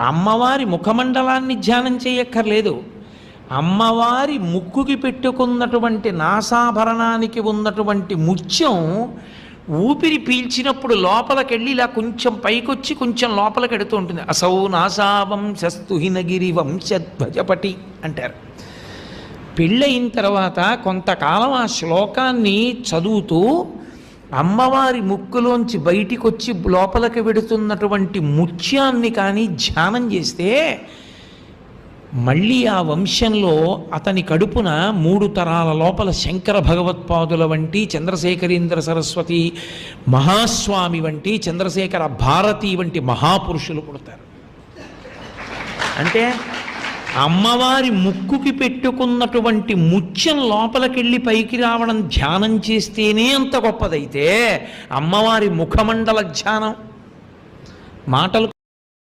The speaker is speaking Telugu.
అమ్మవారి ముఖమండలాన్ని ధ్యానం చేయక్కర్లేదు. అమ్మవారి ముక్కుకి పెట్టుకున్నటువంటి నాసాభరణానికి ఉన్నటువంటి ముత్యం ఊపిరి పీల్చినప్పుడు లోపలికెళ్ళి ఇలా కొంచెం పైకొచ్చి కొంచెం లోపలికి ఎడుతూ ఉంటుంది. అసౌ నాసావంశస్తుహినగిరి వంశధ్వజపటి అంటారు. పెళ్ళయిన తర్వాత కొంతకాలం ఆ శ్లోకాన్ని చదువుతూ అమ్మవారి ముక్కులోంచి బయటికి వచ్చి లోపలికి వెడుతున్నటువంటి ముత్యాన్ని కానీ ధ్యానం చేస్తే మళ్ళీ ఆ వంశంలో అతని కడుపున 3 తరాల లోపల శంకర భగవత్పాదుల వంటి, చంద్రశేఖరేంద్ర సరస్వతి మహాస్వామి వంటి, చంద్రశేఖర భారతి వంటి మహాపురుషులు పుడతారు. అంటే అమ్మవారి ముక్కుకి పెట్టుకున్నటువంటి ముత్యం లోపలికెళ్ళి పైకి రావడం ధ్యానం చేస్తేనే అంత గొప్పదైతే అమ్మవారి ముఖమండల ధ్యానం మాటలు